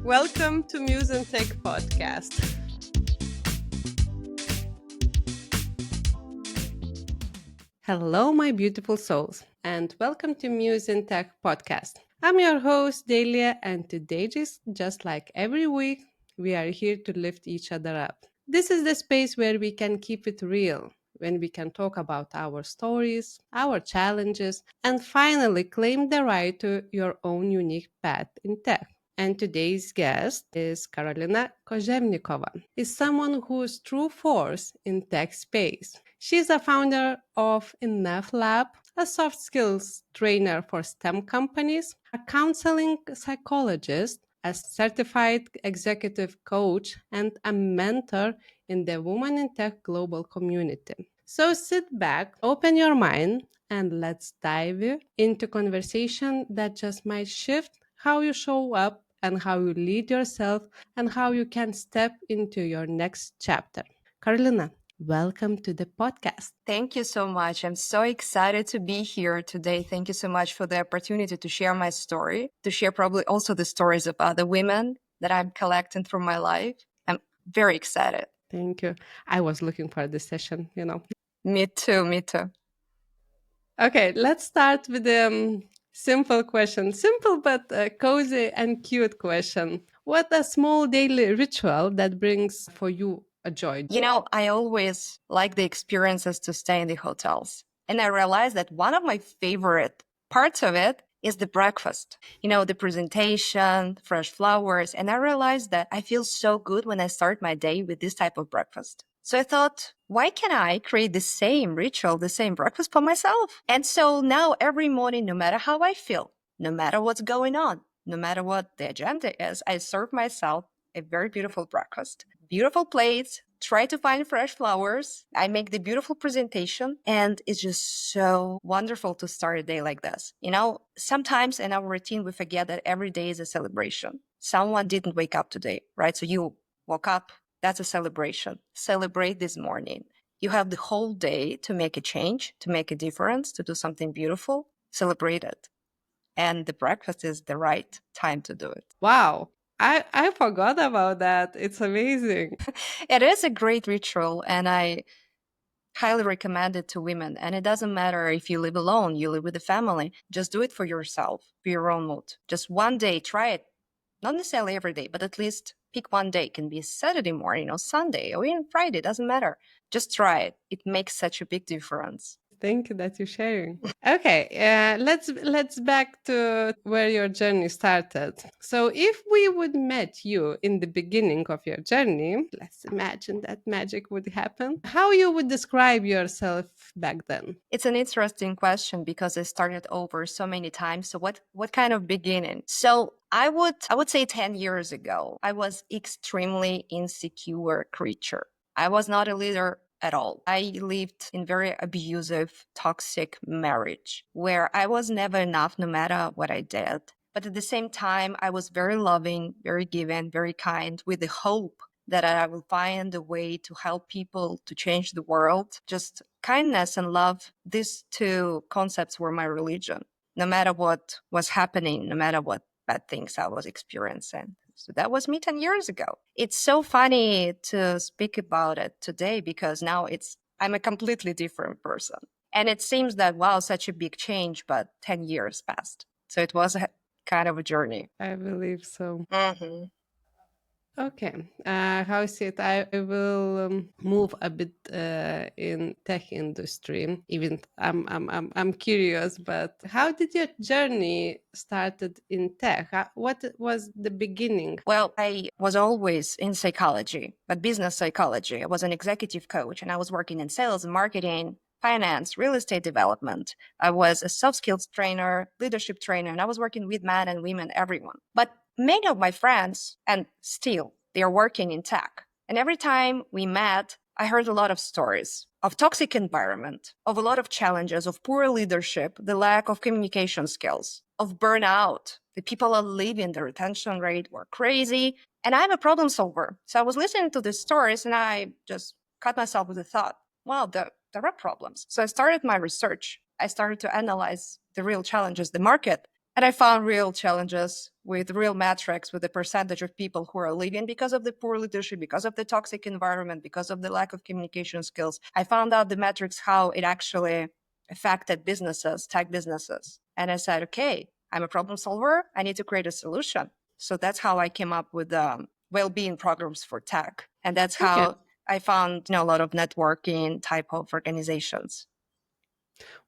Welcome to Muse and Tech podcast. Hello, my beautiful souls, and welcome to Muse and Tech podcast. I'm your host, Delia, and today, just like every week, we are here to lift each other up. This is the space where we can keep it real, when we can talk about our stories, our challenges, and finally claim the right to your own unique path in tech. And today's guest is Karolina Kozhevnikova, is someone who's true force in tech space. She's a founder of Enough Lab, a soft skills trainer for STEM companies, a counseling psychologist, a certified executive coach, and a mentor in the Women in Tech global community. So sit back, open your mind, and let's dive into conversation that just might shift how you show up and how you lead yourself and how you can step into your next chapter. Karolina, welcome to the podcast. Thank you so much. I'm so excited to be here today. Thank you so much for the opportunity to share my story, to share probably also the stories of other women that I'm collecting through my life. I'm very excited. Thank you. I was looking for this session. Me too. Okay, let's start with the simple question. Simple but cozy and cute question. What a small daily ritual that brings for you a joy? I always like the experiences to stay in the hotels. And I realized that one of my favorite parts of it is the breakfast. The presentation, fresh flowers. And I realized that I feel so good when I start my day with this type of breakfast. So I thought, why can't I create the same ritual, the same breakfast for myself? And so now every morning, no matter how I feel, no matter what's going on, no matter what the agenda is, I serve myself a very beautiful breakfast, beautiful plates, try to find fresh flowers. I make the beautiful presentation, and it's just so wonderful to start a day like this. Sometimes in our routine, we forget that every day is a celebration. Someone didn't wake up today, right? So you woke up. That's a celebration. Celebrate this morning. You have the whole day to make a change, to make a difference, to do something beautiful. Celebrate it. And the breakfast is the right time to do it. Wow. I forgot about that. It's amazing. It is a great ritual, and I highly recommend it to women. And it doesn't matter if you live alone, you live with a family. Just do it for yourself, for your own mood. Just one day, try it. Not necessarily every day, but at least pick one day. It can be Saturday morning or Sunday or even Friday. Doesn't matter. Just try it. It makes such a big difference. Thank you that you're sharing. Okay, let's back to where your journey started. So if we would met you in the beginning of your journey, let's imagine that magic would happen. How you would describe yourself back then? It's an interesting question because I started over so many times. So what kind of beginning? So I would say 10 years ago, I was extremely insecure creature. I was not a leader at all. I lived in very abusive, toxic marriage where I was never enough no matter what I did. But at the same time, I was very loving, very giving, very kind with the hope that I will find a way to help people to change the world. Just kindness and love, these two concepts were my religion, no matter what was happening, no matter what bad things I was experiencing. So that was me 10 years ago. It's so funny to speak about it today because now I'm a completely different person. And it seems that, wow, such a big change, but 10 years passed. So it was kind of a journey. I believe so. Mm-hmm. Okay, how is it? I will move a bit in tech industry. Even I'm curious, but how did your journey started in tech? What was the beginning? Well, I was always in psychology, but business psychology. I was an executive coach, and I was working in sales and marketing, finance, real estate development. I was a soft skills trainer, leadership trainer, and I was working with men and women, everyone. But many of my friends, and still, they are working in tech. And every time we met, I heard a lot of stories of toxic environment, of a lot of challenges, of poor leadership, the lack of communication skills, of burnout. The people are leaving, the retention rate were crazy. And I'm a problem solver. So I was listening to these stories and I just caught myself with the thought, wow, there are problems. So I started my research. I started to analyze the real challenges, the market And I found real challenges with real metrics, with the percentage of people who are leaving because of the poor leadership, because of the toxic environment, because of the lack of communication skills. I found out the metrics, how it actually affected businesses, tech businesses. And I said, okay, I'm a problem solver. I need to create a solution. So that's how I came up with well-being programs for tech. And that's Okay. how I found a lot of networking type of organizations.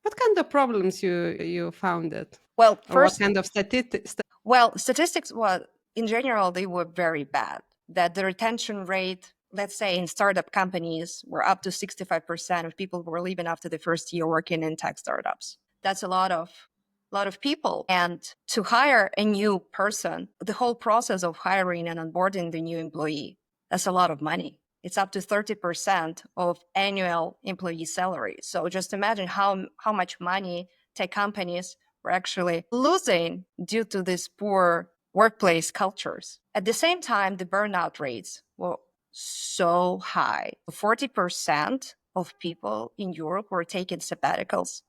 What kind of problems you found it? Well, Or what first, kind of statistics? well, statistics was in general they were very bad. That the retention rate, let's say in startup companies, were up to 65% of people who were leaving after the first year working in tech startups. That's a lot of people. And to hire a new person, the whole process of hiring and onboarding the new employee, that's a lot of money. It's up to 30% of annual employee salary. So just imagine how much money tech companies were actually losing due to these poor workplace cultures. At the same time, the burnout rates were so high. 40% of people in Europe were taking sabbaticals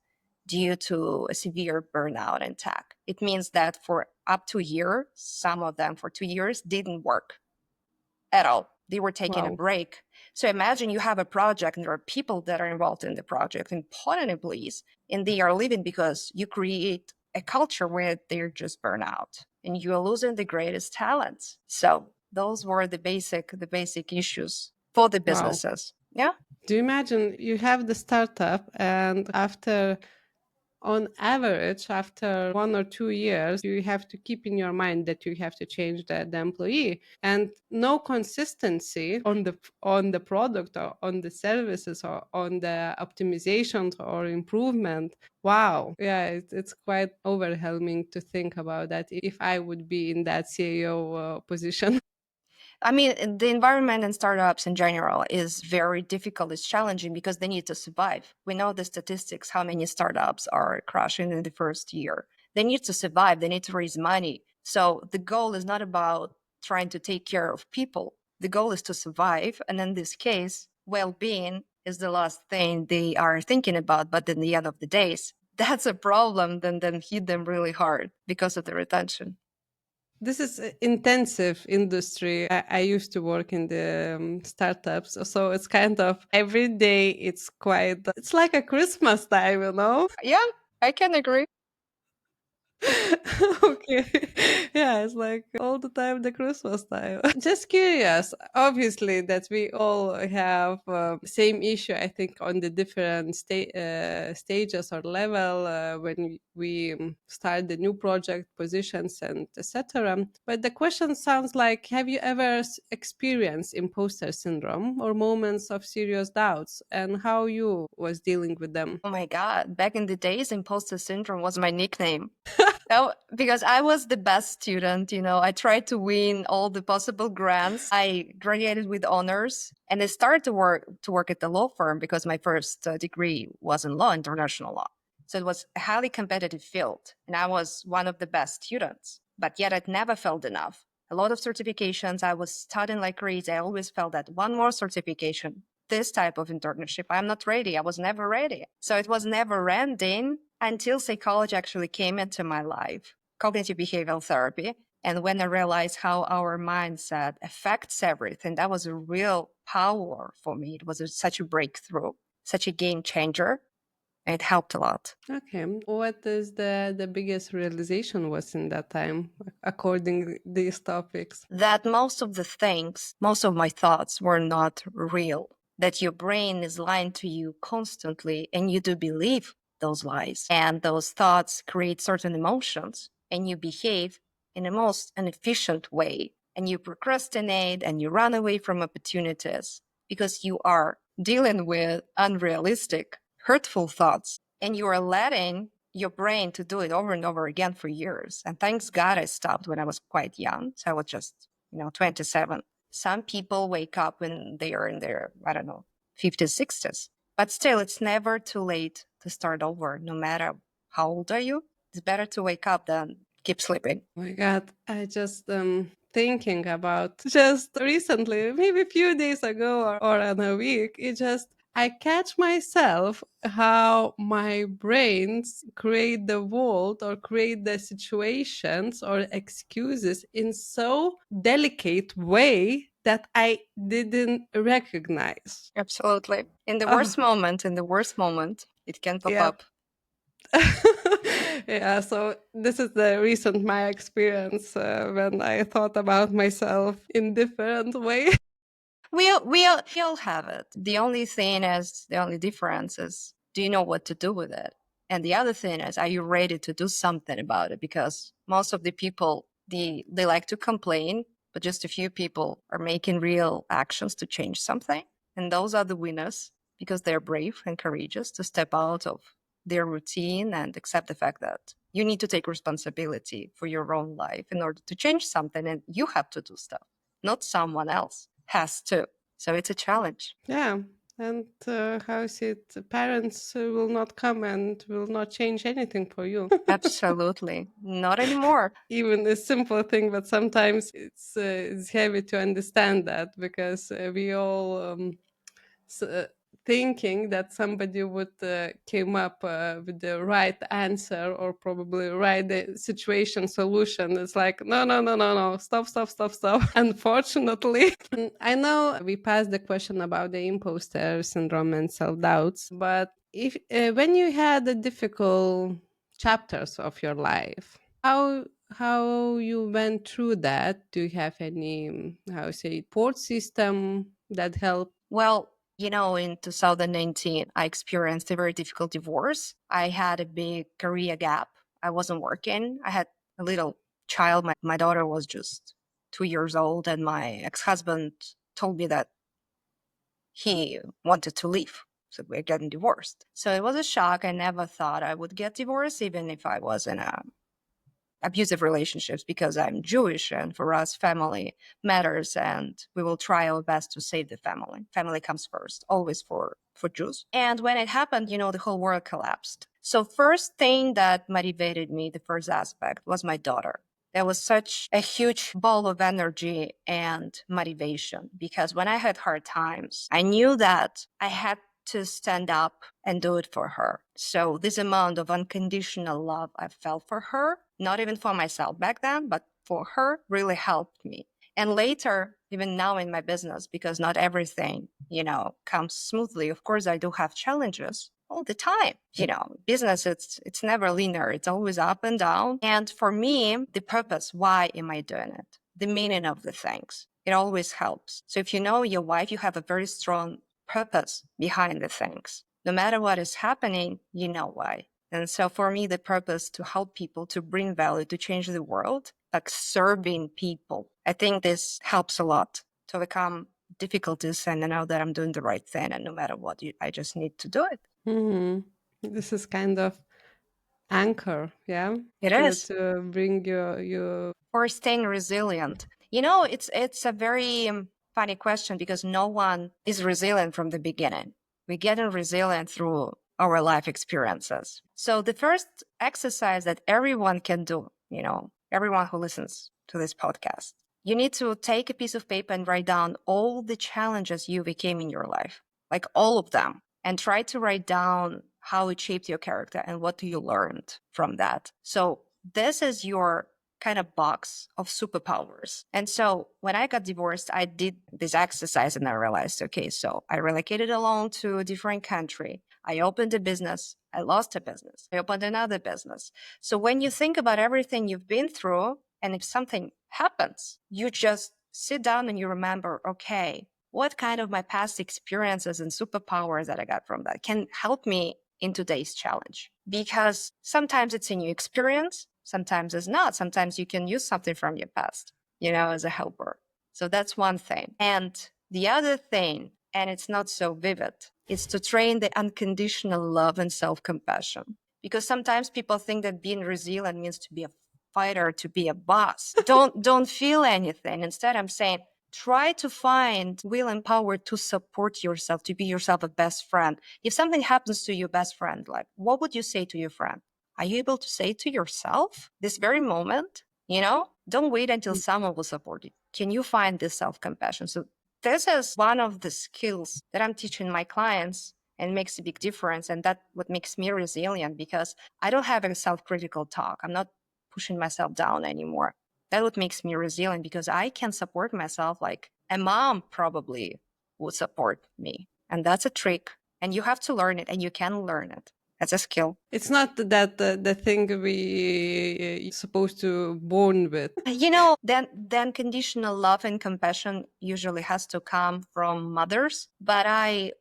due to a severe burnout in tech. It means that for up to a year, some of them for 2 years didn't work at all. They were taking a Wow. break. So imagine you have a project and there are people that are involved in the project, important employees, and they are leaving because you create a culture where they're just burn out and you are losing the greatest talents. So those were the basic issues for the Wow. businesses. Yeah. Do you imagine you have the startup and after on average, after 1 or 2 years, you have to keep in your mind that you have to change the employee and no consistency on the product or on the services or on the optimizations or improvement. Wow. Yeah, it's quite overwhelming to think about that if I would be in that CEO position. I mean, the environment in startups in general is very difficult. It's challenging because they need to survive. We know the statistics, how many startups are crashing in the first year. They need to survive, they need to raise money. So the goal is not about trying to take care of people. The goal is to survive. And in this case, well being is the last thing they are thinking about. But in the end of the days, that's a problem, then hit them really hard because of the retention. This is intensive industry. I used to work in the startups, so it's kind of every day. It's quite. It's like a Christmas time, you know. Yeah, I can agree. Okay. Yeah, it's like all the time the Christmas time. Just curious. Obviously, that we all have same issue. I think on the different stages or level when we start the new project, positions, and etc. But the question sounds like: have you ever experienced imposter syndrome or moments of serious doubts, and how you was dealing with them? Oh my God. Back in the days, imposter syndrome was my nickname. Oh, because I was the best student, I tried to win all the possible grants. I graduated with honors and I started to work at the law firm because my first degree was in law, international law. So it was a highly competitive field and I was one of the best students. But yet it never felt enough. A lot of certifications, I was studying like crazy. I always felt that one more certification, this type of internship, I'm not ready. I was never ready. So it was never ending until psychology actually came into my life, cognitive behavioral therapy. And when I realized how our mindset affects everything, that was a real power for me. It was such a breakthrough, such a game changer. It helped a lot. Okay. What is the biggest realization was in that time according these topics? That most of my thoughts were not real, that your brain is lying to you constantly and you do believe those lies. And those thoughts create certain emotions and you behave in the most inefficient way. And you procrastinate and you run away from opportunities because you are dealing with unrealistic, hurtful thoughts and you are letting your brain to do it over and over again for years. And thanks God I stopped when I was quite young. So I was just, 27. Some people wake up when they are in their, I don't know, 50s, 60s. But still, it's never too late to start over, no matter how old are you. It's better to wake up than keep sleeping. Oh my God, I just thinking about just recently, maybe a few days ago or in a week. It just I catch myself how my brains create the world or create the situations or excuses in so delicate way that I didn't recognize. Absolutely. Oh, In the worst moment, it can pop yeah. up. Yeah, so this is the recent my experience when I thought about myself in different way. We all have it. The only difference is, do you know what to do with it? And the other thing is, are you ready to do something about it? Because most of the people, they like to complain, but just a few people are making real actions to change something. And those are the winners because they're brave and courageous to step out of their routine and accept the fact that you need to take responsibility for your own life in order to change something, and you have to do stuff, not someone else has to. So it's a challenge. Yeah. And how is it? Parents will not come and will not change anything for you. Absolutely. Not anymore. Even a simple thing, but sometimes it's heavy to understand that because we all s- uh, thinking that somebody would came up with the right answer or probably right situation solution. It's like no, no, no, no, no, stop, stop, stop, stop. Unfortunately, I know we passed the question about the imposter syndrome and self doubts, but if when you had the difficult chapters of your life, how you went through that? Do you have any how say support system that helped? Well, in 2019, I experienced a very difficult divorce. I had a big career gap. I wasn't working. I had a little child. My daughter was just 2 years old, and my ex husband told me that he wanted to leave. So we're getting divorced. So it was a shock. I never thought I would get divorced, even if I was in a abusive relationships, because I'm Jewish and for us family matters, and we will try our best to save the family. Family comes first, always for Jews. And when it happened, the whole world collapsed. So first thing that motivated me, the first aspect, was my daughter. There was such a huge ball of energy and motivation because when I had hard times, I knew that I had to stand up and do it for her. So this amount of unconditional love I felt for her, not even for myself back then, but for her, really helped me. And later, even now in my business, because not everything, comes smoothly. Of course, I do have challenges all the time. Business, it's never linear. It's always up and down. And for me, the purpose, why am I doing it? The meaning of the things. It always helps. So if you know your wife, you have a very strong purpose behind the things. No matter what is happening, you know why. And so for me, the purpose to help people, to bring value, to change the world, like serving people, I think this helps a lot to overcome difficulties and I know that I'm doing the right thing. And no matter what, I just need to do it. Mhm. This is kind of anchor, yeah, It to is. bring your Or staying resilient. It's a very funny question because no one is resilient from the beginning. We get resilient through our life experiences. So the first exercise that everyone can do, everyone who listens to this podcast, you need to take a piece of paper and write down all the challenges you became in your life, like all of them, and try to write down how it shaped your character and what you learned from that. So this is your kind of box of superpowers. And so when I got divorced, I did this exercise and I realized, okay, so I relocated alone to a different country. I opened a business. I lost a business. I opened another business. So when you think about everything you've been through, and if something happens, you just sit down and you remember, okay, what kind of my past experiences and superpowers that I got from that can help me in today's challenge? Because sometimes it's a new experience, sometimes it's not. Sometimes you can use something from your past, as a helper. So that's one thing. And the other thing, and it's not so vivid, is to train the unconditional love and self-compassion. Because sometimes people think that being resilient means to be a fighter, to be a boss. Don't feel anything. Instead, I'm saying try to find will and power to support yourself, to be yourself a best friend. If something happens to your best friend, like what would you say to your friend? Are you able to say to yourself this very moment? Don't wait until someone will support you. Can you find this self-compassion? So This is one of the skills that I'm teaching my clients and makes a big difference. And that's what makes me resilient, because I don't have a self-critical talk. I'm not pushing myself down anymore. That what makes me resilient, because I can support myself like a mom probably would support me. And that's a trick. And you have to learn it, and you can learn it. That's a skill. It's not that the thing we supposed to born with. Then conditional love and compassion usually has to come from mothers, but I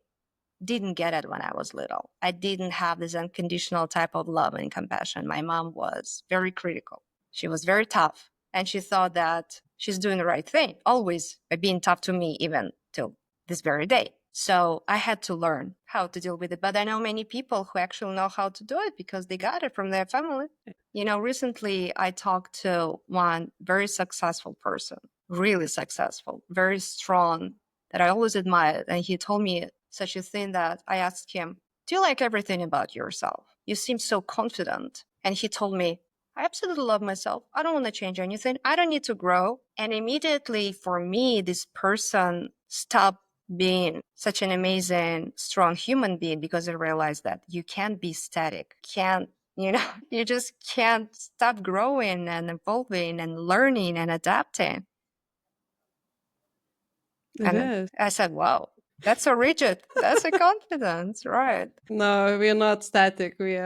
didn't get it when I was little. I didn't have this unconditional type of love and compassion. My mom was very critical. She was very tough, and she thought that she's doing the right thing, always by being tough to me, even till this very day. So I had to learn how to deal with it. But I know many people who actually know how to do it because they got it from their family. Recently I talked to one very successful person, really successful, very strong, that I always admired. And he told me such a thing that I asked him, do you like everything about yourself? You seem so confident. And he told me, I absolutely love myself. I don't want to change anything. I don't need to grow. And immediately for me, this person stopped being such an amazing, strong human being, because I realized that you can't be static. You just can't stop growing and evolving and learning and adapting. It And is. I said, wow, that's so rigid. That's a confidence, right? No, we're not static. We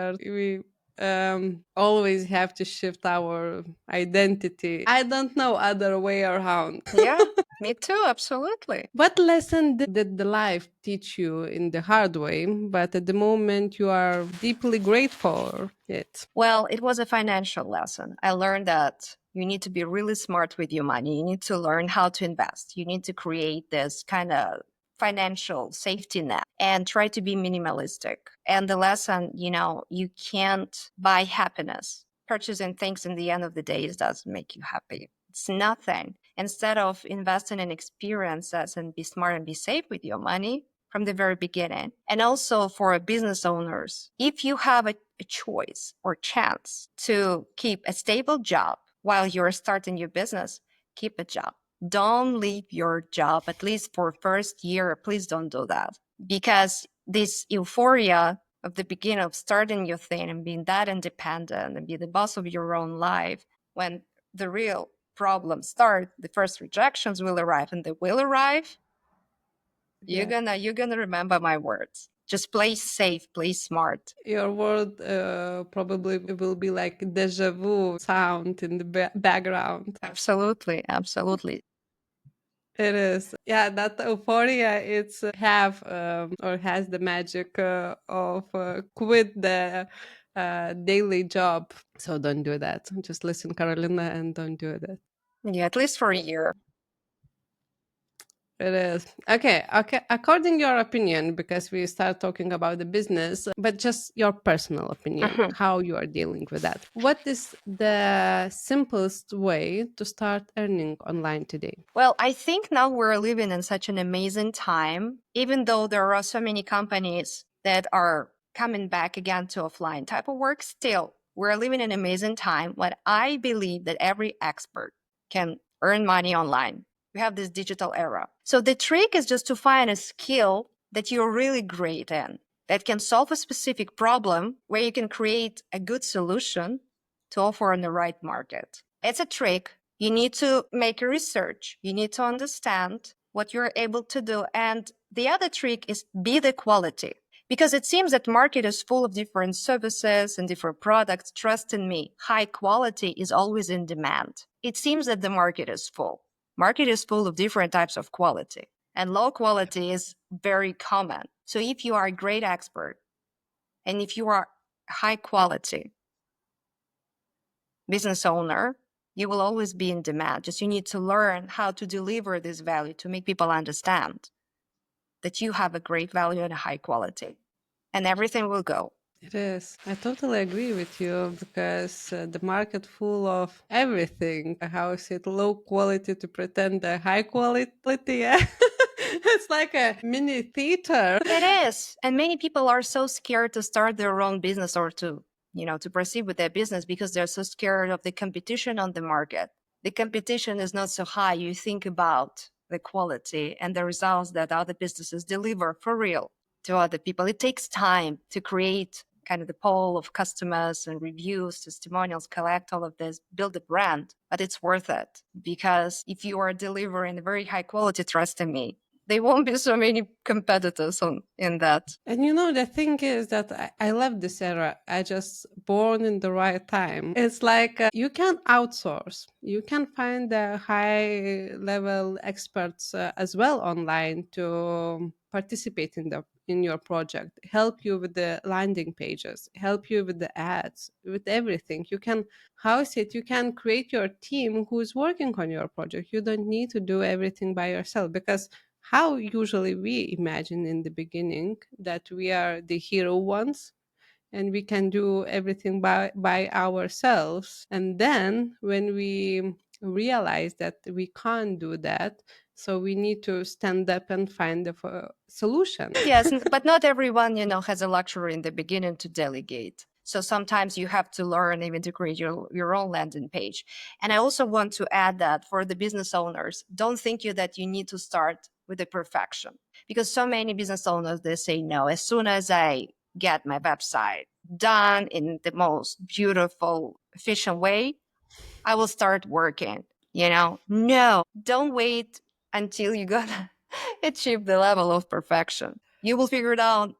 always have to shift our identity. I don't know other way around. Yeah, me too, absolutely. What lesson did the life teach you in the hard way, but at the moment you are deeply grateful for it? Well, it was a financial lesson. I learned that you need to be really smart with your money. You need to learn how to invest. You need to create this kind of financial safety net and try to be minimalistic. And the lesson, you can't buy happiness. Purchasing things in the end of the day doesn't make you happy. It's nothing. Instead of investing in experiences and be smart and be safe with your money from the very beginning. And also for business owners, if you have a choice or chance to keep a stable job while you're starting your business, keep a job. Don't leave your job, at least for first year. Please don't do that, because this euphoria of the beginning of starting your thing and being that independent and be the boss of your own life, when the real problems start, the first rejections will arrive, and they will arrive. Yeah. You're gonna remember my words. Just play safe, play smart. Your word probably will be like deja vu sound in the background. Absolutely, absolutely. It is. Yeah, that euphoria, it's have or has the magic of quit the daily job. So don't do that. Just listen, Carolina, and don't do that. Yeah, at least for a year. It is. Okay, okay. According your opinion, because we start talking about the business, but just your personal opinion, Mhm. how you are dealing with that. What is the simplest way to start earning online today? Well, I think now we're living in such an amazing time, even though there are so many companies that are coming back again to offline type of work. Still, we're living in an amazing time when I believe that every expert can earn money online. We have this digital era. So the trick is just to find a skill that you're really great in, that can solve a specific problem, where you can create a good solution to offer on the right market. It's a trick. You need to make a research. You need to understand what you're able to do. And the other trick is be the quality, because it seems that market is full of different services and different products. Trust in me, high quality is always in demand. It seems that the market is full. Market is full of different types of quality, and low quality is very common. So if you are a great expert and if you are high quality business owner, you will always be in demand. Just you need to learn how to deliver this value to make people understand that you have a great value and a high quality, and everything will go. It is. I totally agree with you because the market full of everything. How is it low quality to pretend a high quality? Yeah. It's like a mini theater. It is. And many people are so scared to start their own business or to proceed with their business, because they're so scared of the competition on the market. The competition is not so high. You think about the quality and the results that other businesses deliver for real to other people. It takes time to create kind of the pool of customers and reviews, testimonials, collect all of this, build a brand, but it's worth it because if you are delivering a very high quality, trust in me, there won't be so many competitors in that. And the thing is that I love this era. I just born in the right time. It's like you can outsource. You can find the high level experts as well online to participate in your project, help you with the landing pages, help you with the ads, with everything. You can house it. You can create your team who's working on your project. You don't need to do everything by yourself because how usually we imagine in the beginning that we are the hero ones and we can do everything by ourselves. And then when we realize that we can't do that, so we need to stand up and find a solution. Yes, but not everyone, has a luxury in the beginning to delegate. So sometimes you have to learn even to create your own landing page. And I also want to add that for the business owners, don't think that you need to start with the perfection because so many business owners, they say, no, as soon as I get my website done in the most beautiful, efficient way, I will start working. No, don't wait until you gonna achieve the level of perfection. You will figure it out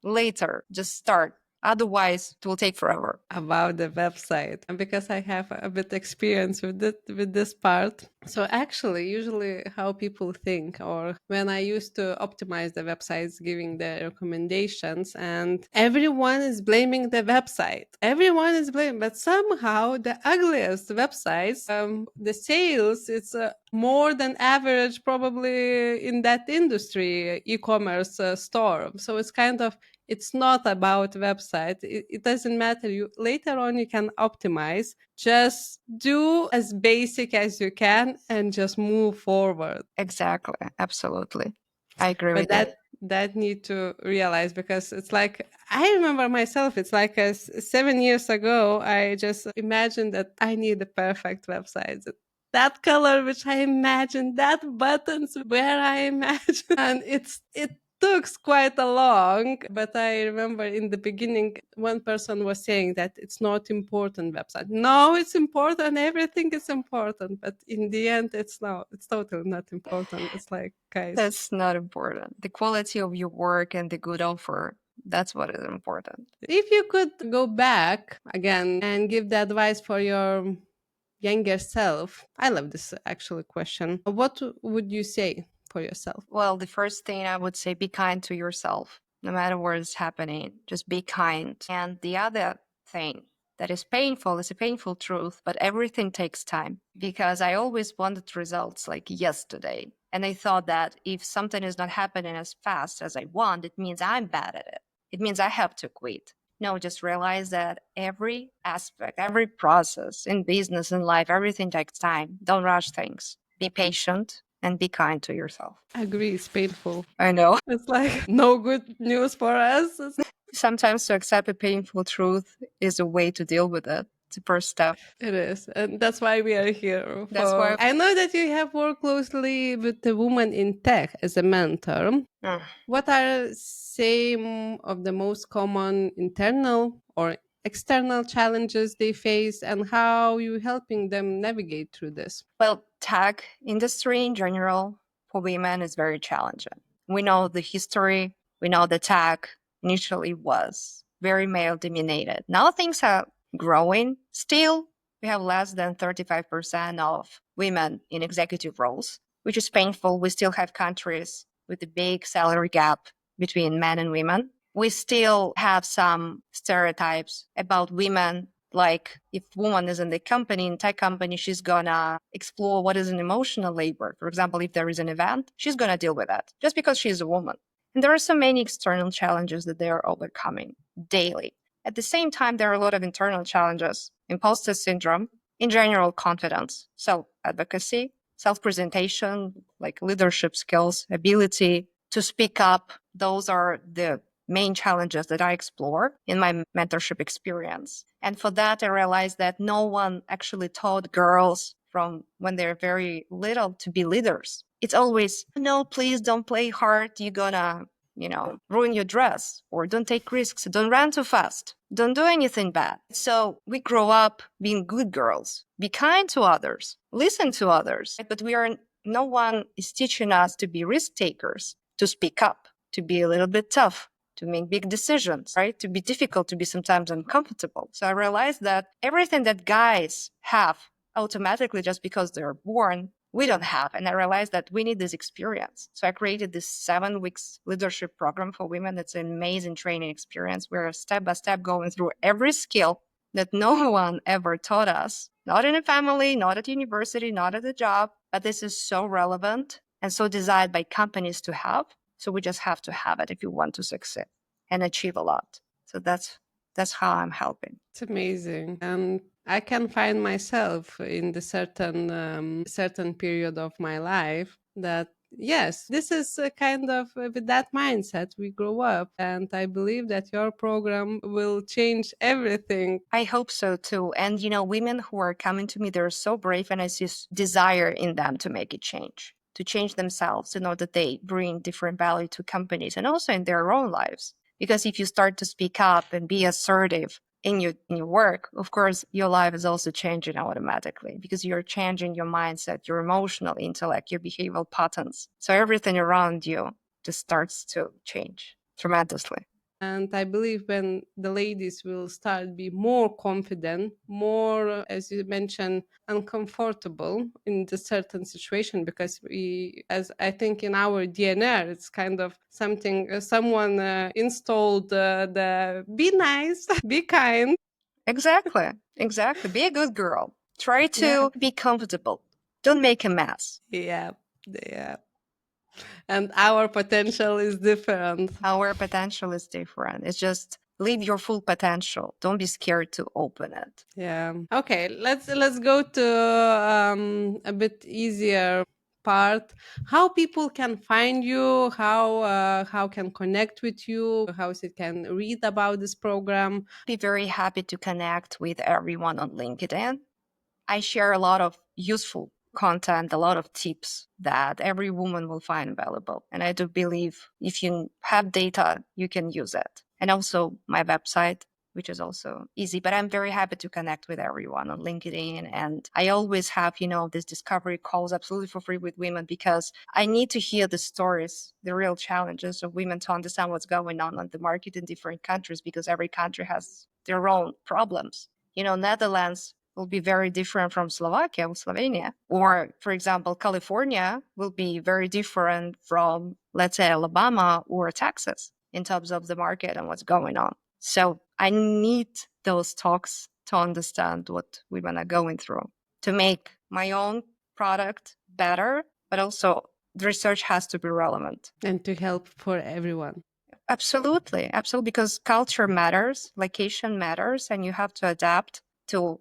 later. Just start. Otherwise, it will take forever. About the website, and because I have a bit experience with this part. So actually, usually how people think, or when I used to optimize the websites, giving the recommendations, and everyone is blaming the website. Everyone is blaming, but somehow the ugliest websites, the sales, it's more than average probably in that industry, e-commerce store. So it's kind of it's not about website. It doesn't matter. You later on you can optimize. Just do as basic as you can and just move forward. Exactly. Absolutely. I agree But with you. that need to realize, because it's like I remember myself. It's like 7 years ago. I just imagined that I need a perfect website. That color which I imagined, that buttons where I imagined, and it took quite a long. But I remember in the beginning, one person was saying that it's not important website. No, it's important. Everything is important, but in the end, it's totally not important. It's like, guys, That's not important. The quality of your work and the good offer, that's what is important. if you could go back again and give the advice for your younger self, I love this actually question. What would you say for yourself? Well, the first thing I would say, be kind to yourself, no matter what is happening. Just be kind. And the other thing that is painful is a painful truth, but everything takes time because I always wanted results like yesterday. And I thought that if something is not happening as fast as I want, it means I'm bad at it. It means I have to quit. No, just realize that every aspect, every process in business and life, everything takes time. Don't rush things. Be patient and be kind to yourself. I agree, it's painful. I know. It's like no good news for us. Sometimes to accept a painful truth is a way to deal with it. It's the first step. It is. And that's why we are here. That's why. I know that you have worked closely with the woman in tech as a mentor. Mm. What are some of the most common internal or external challenges they face, and how you helping them navigate through this? Well, tech industry in general for women is very challenging. We know the history. We know the tech initially was very male dominated. Now things are growing. Still, we have less than 35% of women in executive roles, which is painful. We still have countries with a big salary gap between men and women. We still have some stereotypes about women, like if woman is in the company, in tech company, she's gonna explore what is an emotional labor. For example, if there is an event, she's gonna deal with that just because she's a woman. And there are so many external challenges that they are overcoming daily. At the same time, there are a lot of internal challenges: imposter syndrome, in general, confidence, self-advocacy, self-presentation, like leadership skills, ability to speak up. Those are the main challenges that I explore in my mentorship experience. And for that, I realized that no one actually taught girls from when they're very little to be leaders. It's always, no, please don't play hard. You're gonna, ruin your dress, or don't take risks. Don't run too fast. Don't do anything bad. So we grow up being good girls, be kind to others, listen to others. But no one is teaching us to be risk takers, to speak up, to be a little bit tough, to make big decisions, right? To be difficult, to be sometimes uncomfortable. So I realized that everything that guys have automatically just because they're born, we don't have. And I realized that we need this experience. So I created this 7 weeks leadership program for women. It's an amazing training experience. We're step by step going through every skill that no one ever taught us, not in a family, not at university, not at a job, but this is so relevant and so desired by companies to have. So we just have to have it if you want to succeed and achieve a lot. So that's how I'm helping. It's amazing, and I can find myself in the certain period of my life that yes, this is a kind of with that mindset we grow up, and I believe that your program will change everything. I hope so too. And women who are coming to me, they're so brave, and I see desire in them to make a change, to change themselves, to know that they bring different value to companies and also in their own lives. Because if you start to speak up and be assertive in your work, of course, your life is also changing automatically because you're changing your mindset, your emotional intellect, your behavioral patterns. So everything around you just starts to change tremendously. And I believe when the ladies will start be more confident, more, as you mentioned, uncomfortable in the certain situation, because we, as I think in our DNA, it's kind of something, someone installed the be nice, be kind. Exactly. Exactly. Be a good girl. Try Yeah. to be comfortable. Don't make a mess. Yeah. Yeah. And our potential is different. Our potential is different. It's just live your full potential. Don't be scared to open it. Yeah. Okay, let's go to a bit easier part. How people can find you, how can connect with you, how it can read about this program. Be very happy to connect with everyone on LinkedIn. I share a lot of useful content, a lot of tips that every woman will find valuable. And I do believe if you have data, you can use it. And also my website, which is also easy, but I'm very happy to connect with everyone on LinkedIn. And I always have, this discovery calls absolutely for free with women because I need to hear the stories, the real challenges of women to understand what's going on the market in different countries because every country has their own problems. Netherlands will be very different from Slovakia or Slovenia. Or, for example, California will be very different from, let's say, Alabama or Texas in terms of the market and what's going on. So I need those talks to understand what women are going through, to make my own product better, but also the research has to be relevant. And to help for everyone. Absolutely. Absolutely. Because culture matters, location matters, and you have to adapt to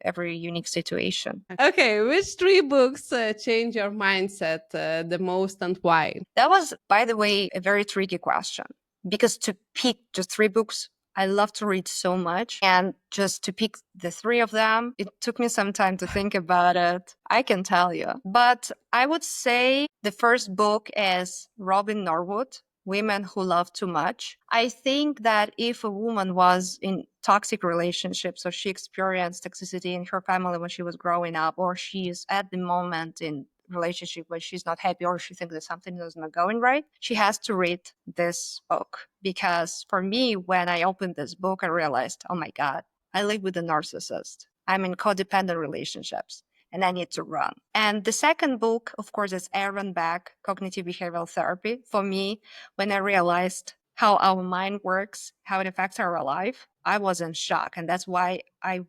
every unique situation. Okay, which three books change your mindset the most and why? That was, by the way, a very tricky question because to pick just 3 books, I love to read so much. And just to pick the 3 of them, it took me some time to think about it. I can tell you. But I would say the first book is Robin Norwood, Women Who Love Too Much. I think that if a woman was in toxic relationships or she experienced toxicity in her family when she was growing up, or she is at the moment in relationship where she's not happy or she thinks that something is not going right, she has to read this book. Because for me, when I opened this book, I realized, oh my God, I live with a narcissist. I'm in codependent relationships and I need to run. And the second book, of course, is Aaron Beck, Cognitive Behavioral Therapy. For me, when I realized how our mind works, how it affects our life, I was in shock. And that's why I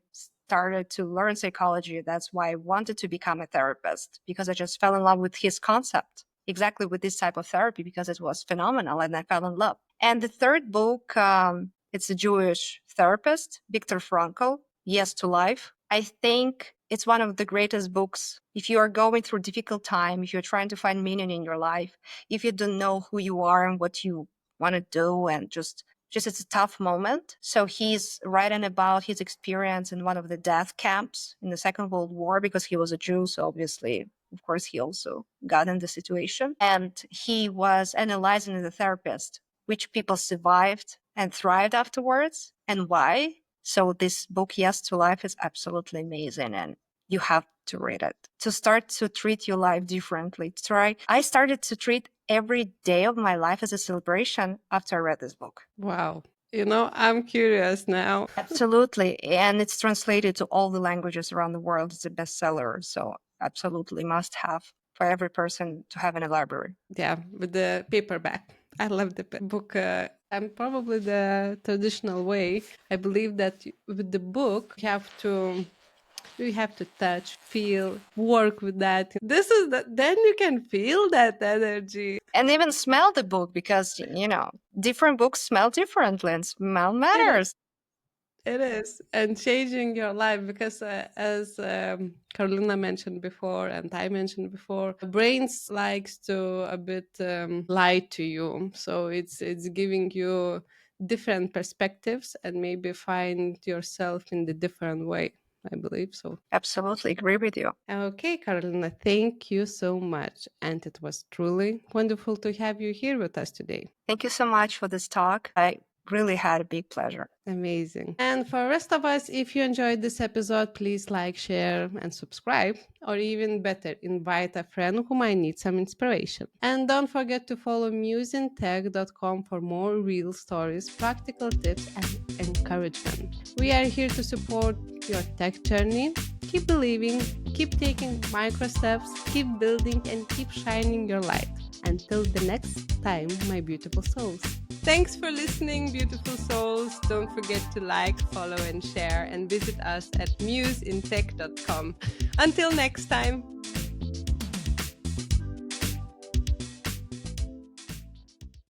started to learn psychology. That's why I wanted to become a therapist, because I just fell in love with his concept, exactly with this type of therapy, because it was phenomenal and I fell in love. And the third book, it's a Jewish therapist, Viktor Frankl, Yes to Life. I think it's one of the greatest books. If you are going through a difficult time, if you're trying to find meaning in your life, if you don't know who you are and what you want to do and just just it's a tough moment. So he's writing about his experience in one of the death camps in the Second World War because he was a Jew. So obviously, of course, he also got in the situation. And he was analyzing as a therapist which people survived and thrived afterwards and why. So this book, Yes to Life, is absolutely amazing. And you have to read it to start to treat your life differently. I started to treat every day of my life as a celebration after I read this book. Wow. I'm curious now. Absolutely. And it's translated to all the languages around the world. It's a bestseller. So absolutely must have for every person to have in a library. Yeah, with the paperback. I love the book. And probably the traditional way. I believe that with the book, you have to touch, feel, work with that. Then you can feel that energy. And even smell the book because, different books smell differently and smell matters. It is. And changing your life because as Karolina mentioned before and I mentioned before, brains likes to a bit lie to you. So it's giving you different perspectives and maybe find yourself in the different way. I believe so. Absolutely agree with you. Okay, Karolina, thank you so much. And it was truly wonderful to have you here with us today. Thank you so much for this talk. I really had a big pleasure. Amazing. And for the rest of us, if you enjoyed this episode, please like, share, and subscribe. Or even better, invite a friend who might need some inspiration. And don't forget to follow museintech.com for more real stories, practical tips, and encouragement. We are here to support your tech journey. Keep believing, keep taking micro steps, keep building, and keep shining your light. Until the next time, my beautiful souls. Thanks for listening, beautiful souls. Don't forget to like, follow, and share, and visit us at museintech.com. Until next time.